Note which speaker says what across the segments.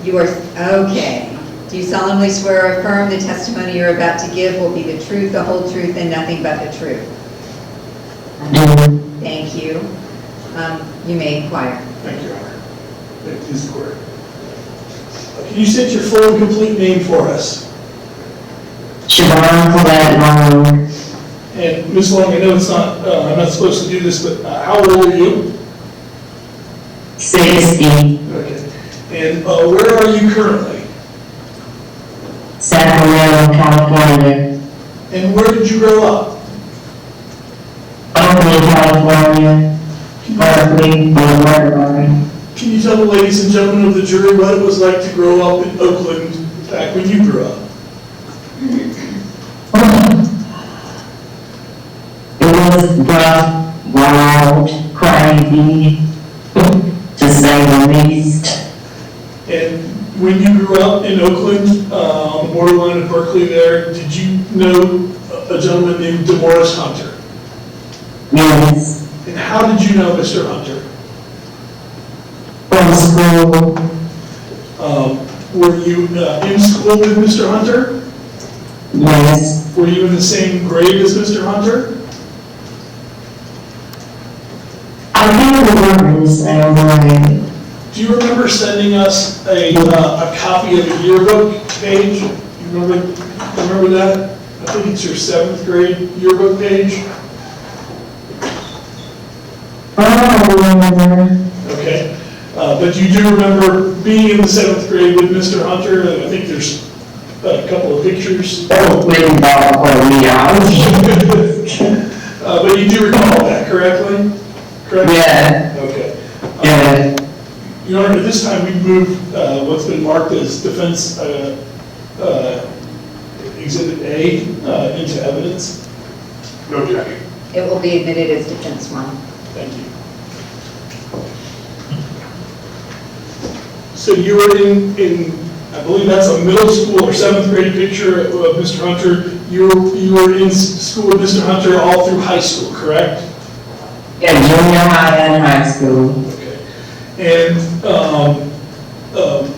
Speaker 1: You are, okay. Do you solemnly swear or affirm the testimony you're about to give will be the truth, the whole truth, and nothing but the truth? Thank you. You may inquire.
Speaker 2: Thank you, Your Honor. Please square. Can you state your full and complete name for us?
Speaker 3: Chevon.
Speaker 2: And Ms. Long, I know it's not, I'm not supposed to do this, but how old are you?
Speaker 3: 60.
Speaker 2: Okay. And where are you currently?
Speaker 3: Sacramento, California.
Speaker 2: And where did you grow up?
Speaker 3: Oakland, California. Berkeley, Berkeley.
Speaker 2: Can you tell the ladies and gentlemen of the jury what it was like to grow up in Oakland back when you grew up?
Speaker 3: It was rough, wild, crazy, to say the least.
Speaker 2: And when you grew up in Oakland, on the borderline of Berkeley there, did you know a gentleman named Demorris Hunter?
Speaker 3: Yes.
Speaker 2: And how did you know Mr. Hunter?
Speaker 3: From school.
Speaker 2: Were you in school with Mr. Hunter?
Speaker 3: Yes.
Speaker 2: Were you in the same grade as Mr. Hunter?
Speaker 3: I think we were in the same grade.
Speaker 2: Do you remember sending us a copy of a yearbook page? You remember that? I think it's your 7th grade yearbook page.
Speaker 3: I don't remember.
Speaker 2: Okay. But you do remember being in the 7th grade with Mr. Hunter? I think there's a couple of pictures.
Speaker 3: Oh, wait,
Speaker 2: But you do recall that, correctly? Correct?
Speaker 3: Yeah.
Speaker 2: Okay.
Speaker 3: Yeah.
Speaker 2: Your Honor, at this time we've moved what's been marked as defense exhibit A into evidence. No objection.
Speaker 1: It will be admitted as defense 1.
Speaker 2: Thank you. So you were in I believe that's a middle school or 7th grade picture of Mr. Hunter. You were in school with Mr. Hunter all through high school, correct?
Speaker 3: Yeah, junior high and high school.
Speaker 2: Okay. And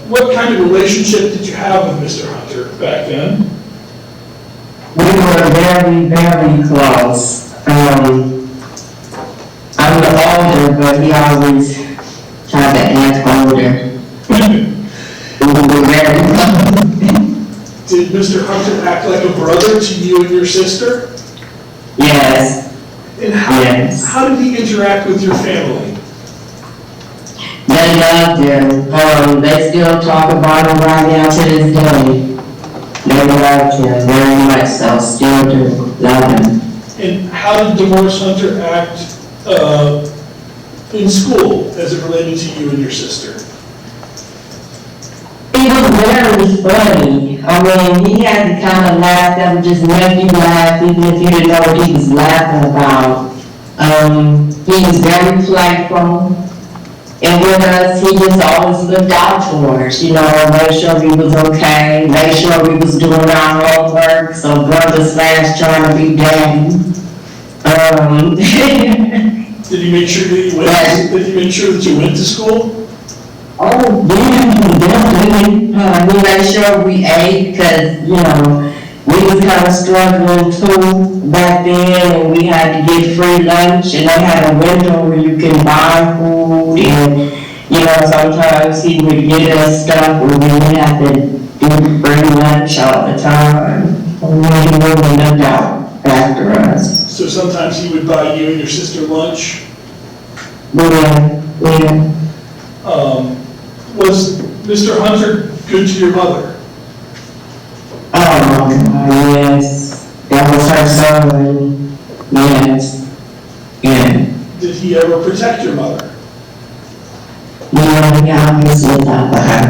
Speaker 2: what kind of relationship did you have with Mr. Hunter back then?
Speaker 3: We were very, very close. I'm the older, but he always tried to act older. We were very close.
Speaker 2: Did Mr. Hunter act like a brother to you and your sister?
Speaker 3: Yes.
Speaker 2: And
Speaker 3: Yes.
Speaker 2: how did he interact with your family?
Speaker 3: They loved him. They still talk about him right now to this day. They loved him very much so, still do love him.
Speaker 2: And how did Demorris Hunter act in school as it related to you and your sister?
Speaker 3: He was very funny. I mean, he had the kind of laugh that would just make you laugh even if you didn't know what he was laughing about. He was very playful. And with us, he just always looked out for us, you know, made sure we was okay, made sure we was doing our homework, so brother slash trying to be daddy.
Speaker 2: Did he make sure that you went?
Speaker 3: Yes.
Speaker 2: Did he make sure that you went to school?
Speaker 3: Oh, yeah, definitely. We made sure we ate because, you know, we was kind of struggling too back then, and we had to get free lunch, and they had a window where you can buy food, and, you know, sometimes he would get us stuff where we had to do free lunch all the time, and he really looked out after us.
Speaker 2: So sometimes he would buy you and your sister lunch.
Speaker 3: Yeah.
Speaker 2: Was Mr. Hunter good to your mother?
Speaker 3: Oh, yes. That was her son. Yes. Yeah.
Speaker 2: Did he ever protect your mother?
Speaker 3: Yeah, he obviously thought for her.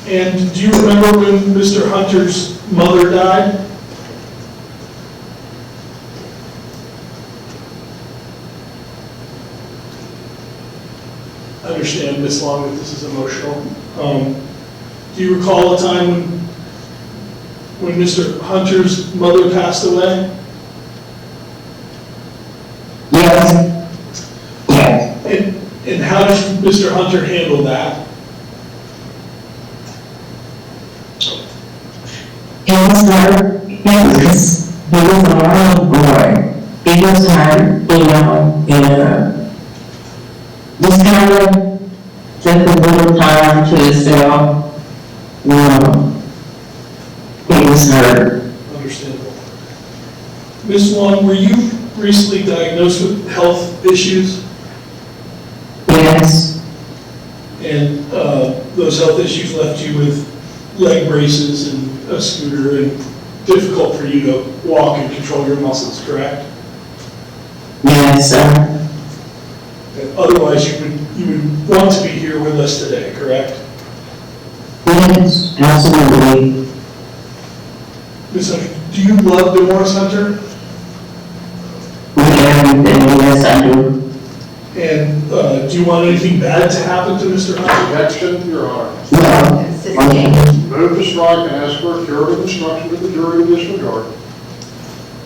Speaker 2: And do you remember when Mr. Hunter's mother died? I understand, Ms. Long, that this is emotional. Do you recall a time when Mr. Hunter's mother passed away?
Speaker 3: Yes. Yes.
Speaker 2: And And how does Mr. Hunter handle that?
Speaker 3: He was hurt, he was a long boy. He was hurt, and just kind of took a little time to himself, he was hurt.
Speaker 2: Understandable. Ms. Long, were you recently diagnosed with health issues?
Speaker 3: Yes,
Speaker 2: And those health issues left you with leg braces and a scooter and difficult for you to walk and control your muscles, correct?
Speaker 3: yes, sir.
Speaker 2: And otherwise, you would want to be here with us today, correct?
Speaker 3: Yes, absolutely.
Speaker 2: Ms. Hunter, do you love Demorris Hunter?
Speaker 3: With everything, yes, I do.
Speaker 2: And do you want anything bad to happen to Mr. Hunter?
Speaker 4: Objection, Your Honor.
Speaker 3: No.
Speaker 1: Sustained.
Speaker 4: Move to strike and ask for a curative instruction to the jury to disregard.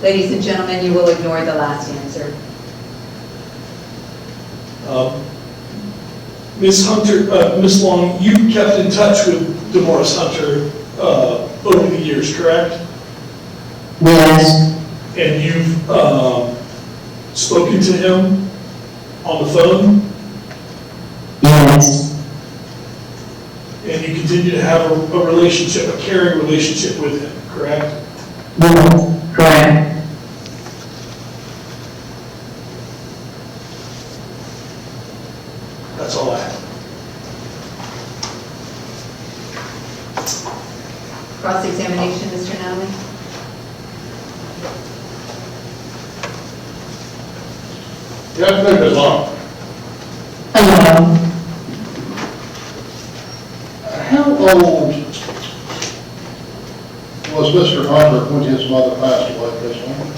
Speaker 1: Ladies and gentlemen, you will ignore the last answer.
Speaker 2: Ms. Hunter, Ms. Long, you kept in touch with Demorris Hunter over the years, correct?
Speaker 3: Yes,
Speaker 2: And you've spoken to him on the phone,
Speaker 3: yes,
Speaker 2: and you continue to have a relationship, a caring relationship with him, correct?
Speaker 3: no, correct.
Speaker 2: That's all I have.
Speaker 1: Cross-examination, Mr. Nally?
Speaker 4: Good afternoon, Ms. Long.
Speaker 3: Hello,
Speaker 4: How old was Mr. Hunter when his mother passed away, Ms. Long?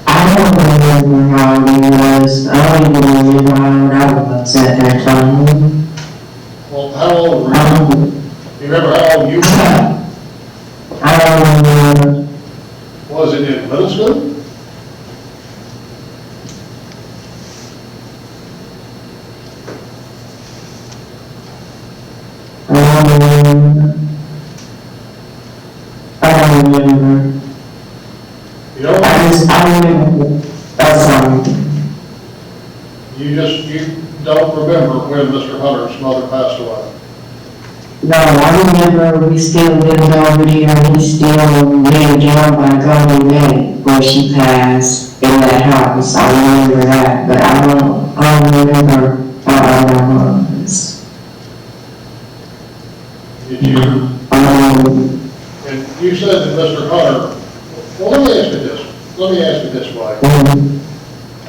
Speaker 3: I don't remember how old he was. I don't even remember how old I was at that time.
Speaker 4: Well, how old were you? You remember how old you were?
Speaker 3: I don't remember.
Speaker 4: Was it in middle school?
Speaker 3: I don't remember.
Speaker 4: You don't,
Speaker 3: I remember, that's something.
Speaker 4: you don't remember when Mr. Hunter's mother passed away?
Speaker 3: No, I remember we still lived over there, we still lived down by Golden Gate where she passed in that house. I remember that, but I don't remember how old I was.
Speaker 4: Did you, and you said that Mr. Hunter, well, let me ask you this way.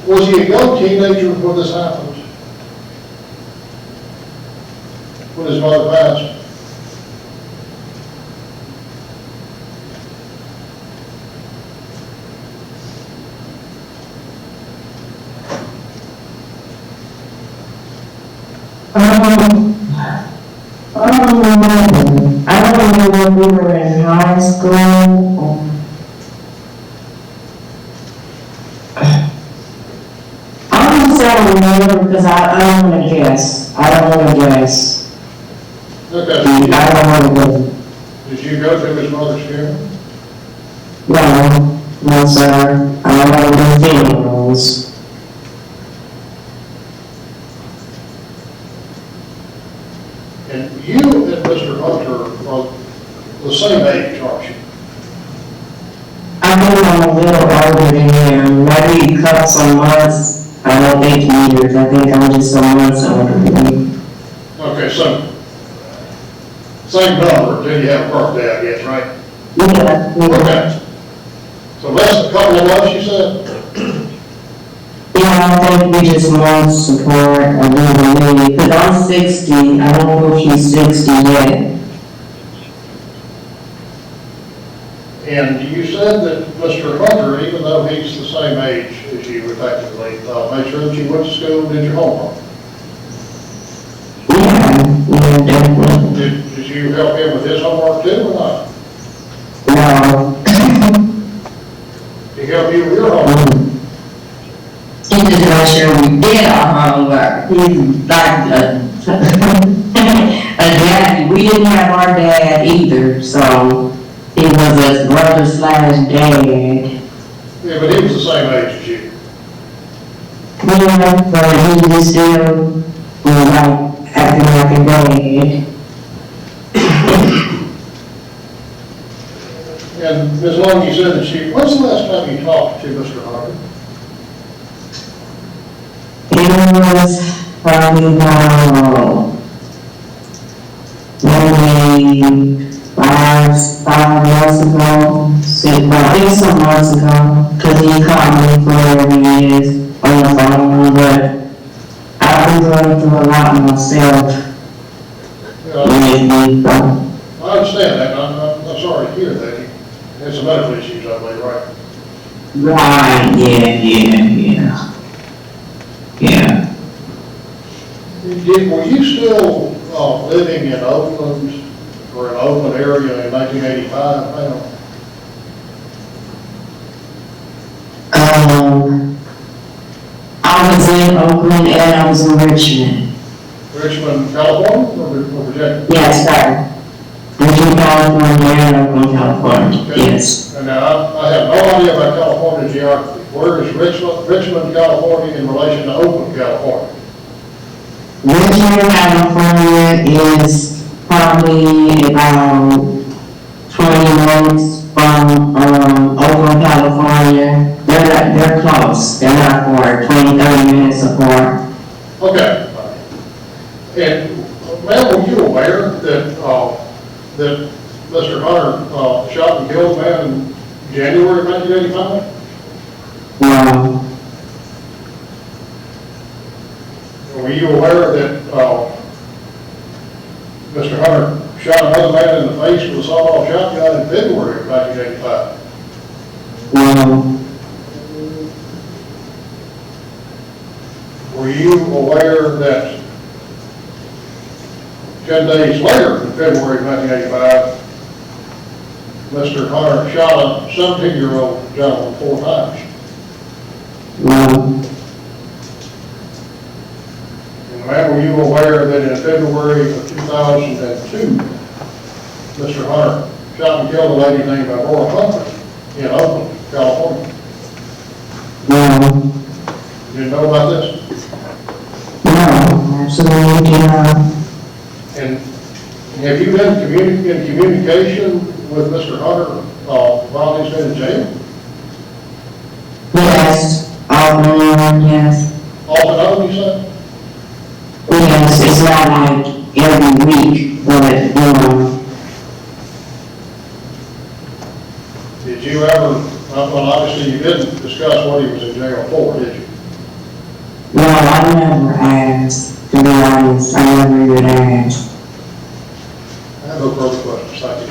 Speaker 4: Was he a young teenager when this happened? When his mother passed?
Speaker 3: I don't remember when we were in high school. I'm just saying remember because I don't want to guess. I don't want to guess.
Speaker 4: Okay.
Speaker 3: I don't want to.
Speaker 4: Did you go to his mother's funeral?
Speaker 3: No, sir. I don't want to do funerals.
Speaker 4: And you and Mr. Hunter are the same age, aren't you?
Speaker 3: I think I'm a little older than him, maybe a couple of months. I don't think years. I think I'm just some months older than him.
Speaker 4: Okay, so, same number, then you have a birthday, I guess, right?
Speaker 3: Yeah.
Speaker 4: Okay. So less than a couple of months, you said?
Speaker 3: Yeah, I think we just want support a little bit, because I'm 60, I don't know if he's 60 yet.
Speaker 4: And you said that Mr. Hunter, even though he's the same age as you effectively, made sure that you went to school and did your homework.
Speaker 3: Yeah, definitely.
Speaker 4: Did you help him with his homework too, or not?
Speaker 3: No.
Speaker 4: Did he help you with your homework?
Speaker 3: He did make sure we did our homework. He's like a daddy. We didn't have our dad either, so he was a brother slash dad.
Speaker 4: Yeah, but he was the same age as you.
Speaker 3: Yeah, but he was still, like, acting like a dad.
Speaker 4: And Ms. Long, you said that when's the last time you talked to Mr. Hunter?
Speaker 3: It was probably about maybe 5 months ago, I think some months ago, because he called me for whatever he is on the phone, but I've been going through a lot myself lately, so.
Speaker 4: I understand that, I'm sorry to hear that. He had some medical issues, I believe, right?
Speaker 3: Right, yeah.
Speaker 4: Were you still living in Oakland, or in Oakland area in 1985 now?
Speaker 3: I was in Oakland and I was in Richmond.
Speaker 4: Richmond, California, or Virginia?
Speaker 3: Yes, sir. Richmond, California, and Oakland, California, yes.
Speaker 4: And now, I have no idea about California geography. Where is Richmond, California in relation to Oakland, California?
Speaker 3: Richmond, California is probably about 20 minutes from Oakland, California. They're close. They're not far, 20, 30 minutes apart.
Speaker 4: Okay. And ma'am, were you aware that that Mr. Hunter shot and killed a man in January of 1985?
Speaker 3: No.
Speaker 4: Were you aware that Mr. Hunter shot another man in the face with a sawed-off shotgun in February of 1985?
Speaker 3: No.
Speaker 4: Were you aware that 10 days later, in February of 1985, Mr. Hunter shot a 17-year-old gentleman 4 times?
Speaker 3: No.
Speaker 4: And ma'am, were you aware that in February of 2002, Mr. Hunter shot and killed a lady named Demorris Hunter in Oakland, California?
Speaker 3: No.
Speaker 4: You didn't know about this?
Speaker 3: No, absolutely not.
Speaker 4: And have you been in communication with Mr. Hunter while he's been in jail?
Speaker 3: Yes, yes.
Speaker 4: Off and on, you said?
Speaker 3: Yes, it's not like every week, but,
Speaker 4: Did you ever, well, obviously you didn't discuss what he was in jail for, did you?
Speaker 3: no, I never asked, to be honest, I never even asked.
Speaker 4: I have no further questions, thank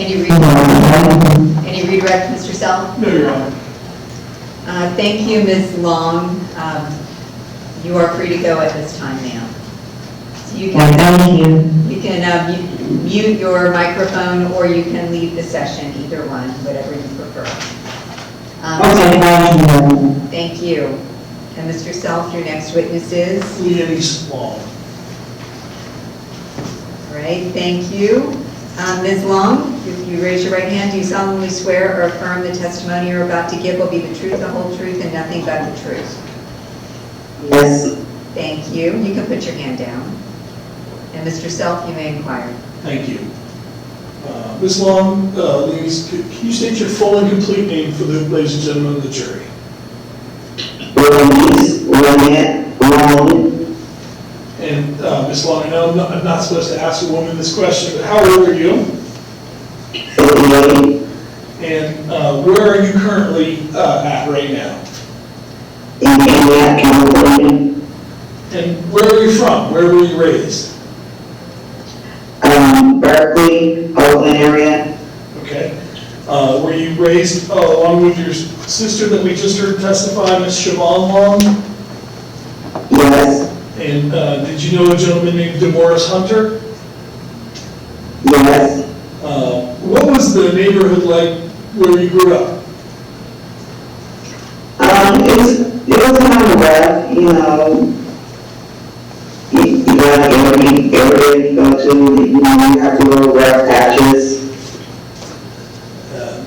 Speaker 4: you, ma'am.
Speaker 1: Any redirect, Mr. Self?
Speaker 2: No, Your Honor.
Speaker 1: Thank you, Ms. Long. You are free to go at this time, ma'am. So you
Speaker 3: Well,
Speaker 1: can,
Speaker 3: thank you.
Speaker 1: you can mute your microphone or you can leave the session, either one, whatever you prefer.
Speaker 3: Okay, thank you.
Speaker 1: Thank you. And Mr. Self, your next witness is?
Speaker 2: Leanice Long.
Speaker 1: All right, thank you. Ms. Long, if you raise your right hand, do you solemnly swear or affirm the testimony you're about to give will be the truth, the whole truth, and nothing but the truth?
Speaker 3: Yes.
Speaker 1: Thank you. You can put your hand down. And Mr. Self, you may inquire.
Speaker 2: Thank you. Ms. Long, Leanice, can you state your full and complete name for the ladies and gentlemen of the jury? And Ms. Long, I know I'm not supposed to ask a woman this question, but how old are you? And where are you currently at right now? And where are you from? Where were you raised?
Speaker 3: Berkeley, Oakland area.
Speaker 2: Okay. Were you raised along with your sister that we just heard testify, Ms. Chevon Long?
Speaker 3: Yes.
Speaker 2: And did you know a gentleman named Demorris Hunter?
Speaker 3: Yes.
Speaker 2: What was the neighborhood like where you grew up?
Speaker 3: It was rough, you know. You gotta every area you go to, you know, you have to go rough patches.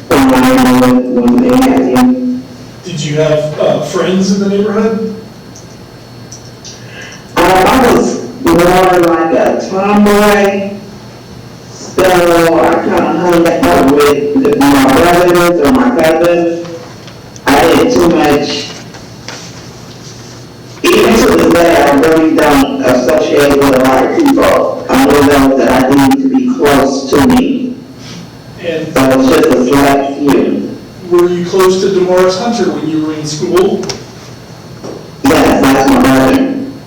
Speaker 3: When they had you.
Speaker 2: Did you have friends in the neighborhood?
Speaker 3: I was more like a tomboy, so I kind of hung out with my brothers or my cousins. I didn't too much, even to this day, I really don't associate with a lot of people. I'm one of those that I need to be close to me.
Speaker 2: And
Speaker 3: So it's just a select few.
Speaker 2: were you close to Demorris Hunter when you were in school?
Speaker 3: Yes, that's my brother.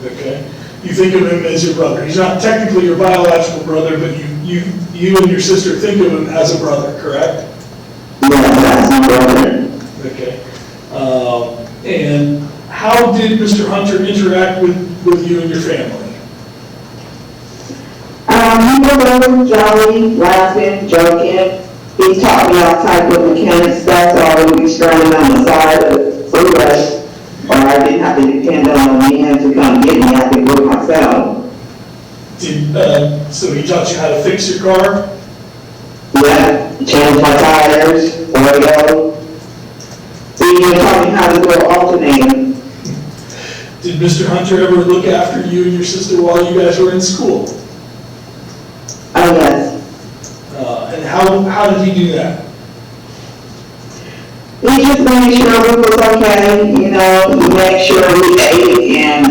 Speaker 2: Okay. You think of him as your brother. He's not technically your biological brother, but you and your sister think of him as a brother, correct?
Speaker 3: Yes, that's my brother.
Speaker 2: Okay. And how did Mr. Hunter interact with you and your family?
Speaker 3: He was always jolly, laughing, joking. He taught me all type of mechanic stuff, so I would be stranded on the side of the freeway, or I didn't have to depend on a man to come get me. I could do it myself.
Speaker 2: So he taught you how to fix your car?
Speaker 3: Yeah, change my tires, oil. He even taught me how to do an alternator.
Speaker 2: Did Mr. Hunter ever look after you and your sister while you guys were in school?
Speaker 3: Oh, yes.
Speaker 2: And how did he do that?
Speaker 3: He just made sure we was okay, you know, he made sure we ate, and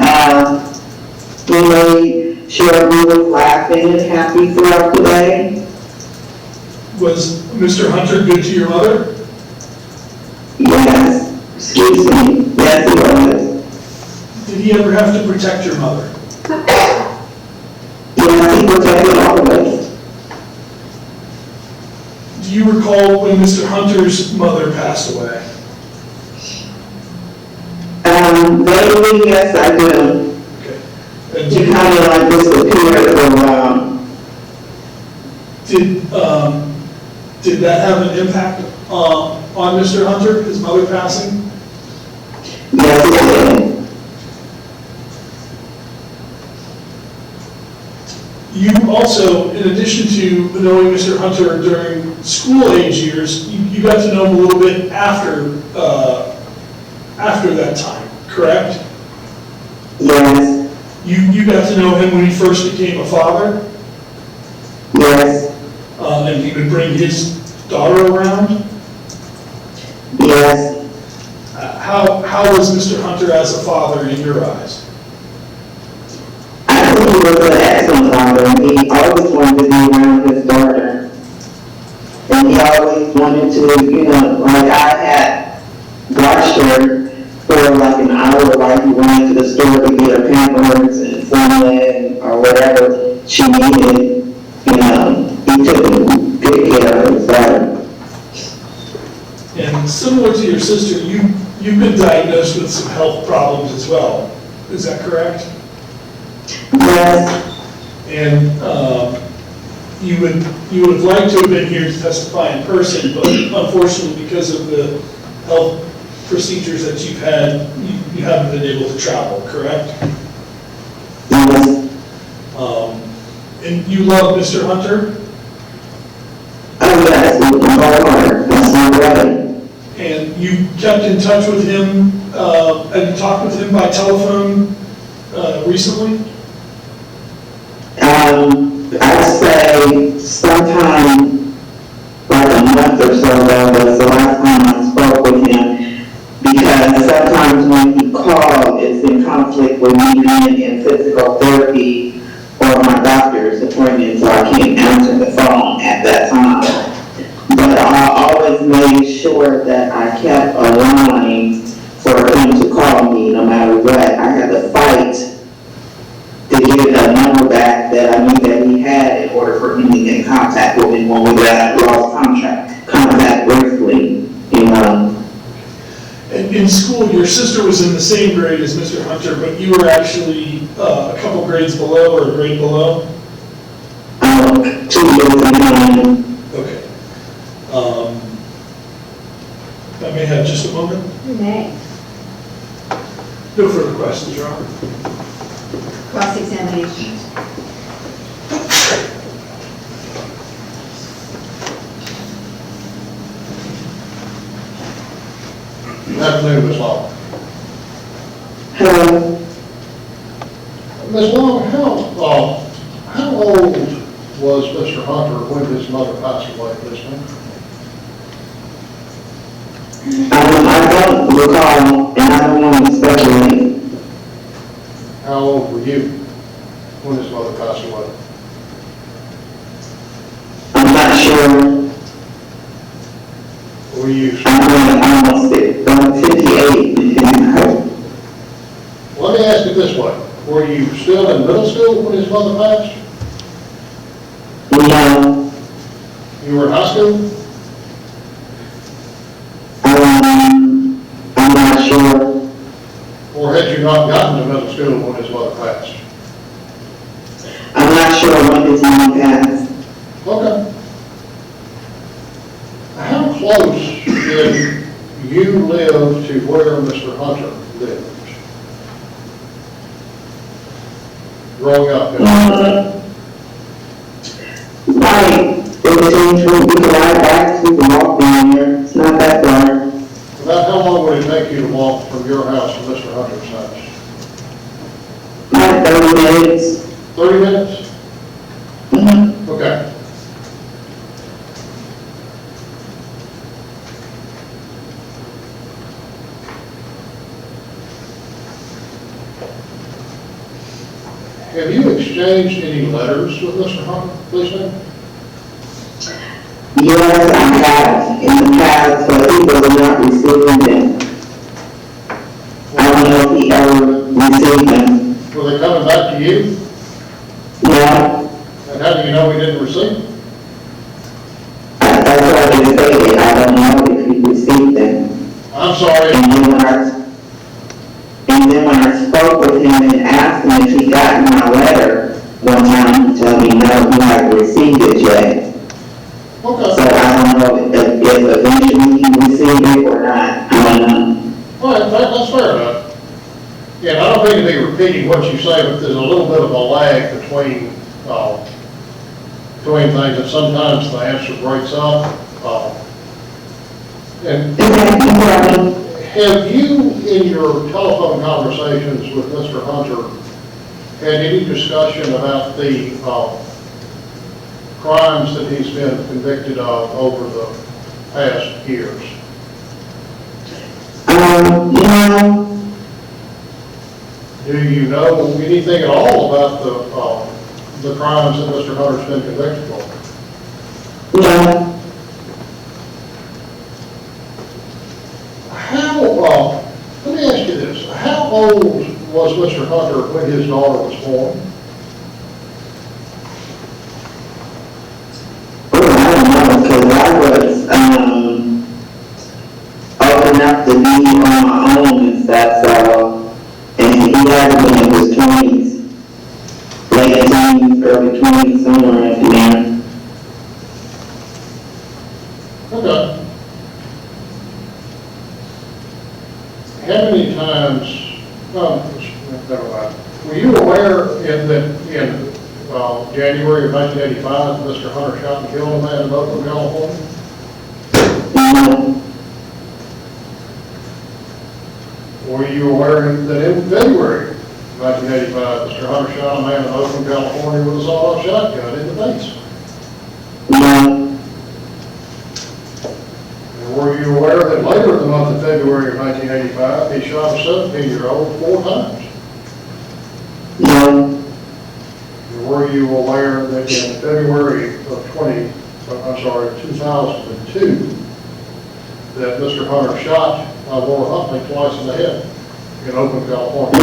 Speaker 3: he made sure we was laughing and happy throughout the day.
Speaker 2: Was Mr. Hunter good to your mother?
Speaker 3: Yes, excuse me, yes he was.
Speaker 2: Did he ever have to protect your mother?
Speaker 3: Yes, he protected all of us.
Speaker 2: Do you recall when Mr. Hunter's mother passed away?
Speaker 3: Vaguely, yes I do.
Speaker 2: Okay. And
Speaker 3: He kind of like disappeared for a while.
Speaker 2: did that have an impact on Mr. Hunter, his mother passing?
Speaker 3: Yes it did.
Speaker 2: You also, in addition to knowing Mr. Hunter during school age years, you got to know him a little bit after that time, correct?
Speaker 3: Yes,
Speaker 2: You got to know him when he first became a father,
Speaker 3: yes,
Speaker 2: and he would bring his daughter around.
Speaker 3: yes.
Speaker 2: How was Mr. Hunter as a father in your eyes?
Speaker 3: I think he was an excellent father. He always wanted to be around his daughter. And he always wanted to, you know, like I had watched her for like an hour while he went into the store to get her Pampers and formula or whatever she needed. You know, he took good care of his daughter.
Speaker 2: And similar to your sister, you've been diagnosed with some health problems as well. Is that correct?
Speaker 3: Yes,
Speaker 2: And you would have liked to have been here to testify in person, but unfortunately, because of the health procedures that you've had, you haven't been able to travel, correct?
Speaker 3: yes.
Speaker 2: And you love Mr. Hunter,
Speaker 3: Oh yes, with my whole heart. That's my brother.
Speaker 2: and you kept in touch with him, and you talked with him by telephone recently?
Speaker 3: I'd say sometime like a month or so ago was the last time I spoke with him, because sometimes when he called, it's in conflict with me being in physical therapy or my doctor's appointment, so I can't answer the phone at that time. But I always made sure that I kept a line for him to call me no matter what. I had to fight to get a number back that I knew that he had in order for him to get in contact with me when we lost contact briefly, you know.
Speaker 2: And in school, your sister was in the same grade as Mr. Hunter, but you were actually a couple grades below or a grade below?
Speaker 3: 2 years behind.
Speaker 2: Okay. I may have just a moment.
Speaker 1: You may.
Speaker 2: No further questions, Your Honor.
Speaker 1: Cross-examination.
Speaker 4: Good afternoon, Ms. Long.
Speaker 3: Hello.
Speaker 4: Ms. Long, how old was Mr. Hunter when his mother passed away, Ms. Long?
Speaker 3: I don't recall, and I don't want to speculate.
Speaker 4: How old were you when his mother passed away?
Speaker 3: I'm not sure.
Speaker 4: Were you,
Speaker 3: I'm almost 58.
Speaker 4: let me ask it this way. Were you still in middle school when his mother passed?
Speaker 3: No.
Speaker 4: You were in high school?
Speaker 3: I'm not sure.
Speaker 4: Or had you not gotten to middle school when his mother passed?
Speaker 3: I'm not sure when his mom passed.
Speaker 4: Okay. How close did you live to where Mr. Hunter lived? Growing up in
Speaker 3: Right. It was between we could ride bikes, we could walk down there. It's not that far.
Speaker 4: About how long would it take you to walk from your house to Mr. Hunter's house?
Speaker 3: Like 30 minutes.
Speaker 4: 30 minutes?
Speaker 3: Mm-hmm.
Speaker 4: Okay. Have you exchanged any letters with Mr. Hunter, please, ma'am?
Speaker 3: Yes, I have in the past, but he was not receiving them. I don't know if he ever received them.
Speaker 4: Were they coming back to you?
Speaker 3: No,
Speaker 4: And how do you know he didn't receive them?
Speaker 3: that's what I just stated. I don't know if he received them.
Speaker 4: I'm sorry.
Speaker 3: And then when I spoke with him and asked him if he got my letter one time, he told me no, he hadn't received it yet. So
Speaker 4: Okay.
Speaker 3: I don't know if eventually he received it or not. I don't know.
Speaker 4: All right, that's fair enough. Yeah, and I don't mean to be repeating what you say, but there's a little bit of a lag between things, and sometimes the answer breaks up. And have you, in your telephone conversations with Mr. Hunter, had any discussion about the crimes that he's been convicted of over the past years? Do you know anything at all about the crimes that Mr. Hunter's been convicted for?
Speaker 3: No.
Speaker 4: Let me ask you this. How old was Mr. Hunter when his daughter was born?
Speaker 3: I don't know, because I was old enough to be on my own and stuff, so, and he had to be in his 20s, late teens, early 20s, somewhere in there.
Speaker 4: Okay. How many times, never mind. Were you aware in January of 1985 that Mr. Hunter shot and killed a man in Oakland, California?
Speaker 3: No.
Speaker 4: Were you aware that in February of 1985, Mr. Hunter shot a man in Oakland, California with a sawed-off shotgun in the face?
Speaker 3: No.
Speaker 4: And were you aware that later in the month of February of 1985, he shot a 17-year-old 4 times?
Speaker 3: No.
Speaker 4: And were you aware that in February of 2002, that Mr. Hunter shot Laura Huntley twice in the head in Oakland, California?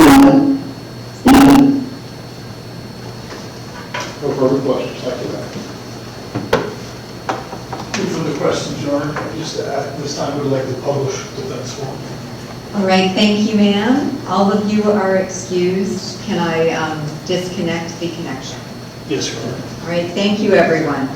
Speaker 4: No further questions. Thank you, ma'am.
Speaker 2: No further questions, Your Honor. Just at this time, we'd like to publish the defense form.
Speaker 1: All right, thank you, ma'am. All of you are excused. Can I disconnect the connection?
Speaker 2: Yes, Your Honor.
Speaker 1: All right, thank you, everyone.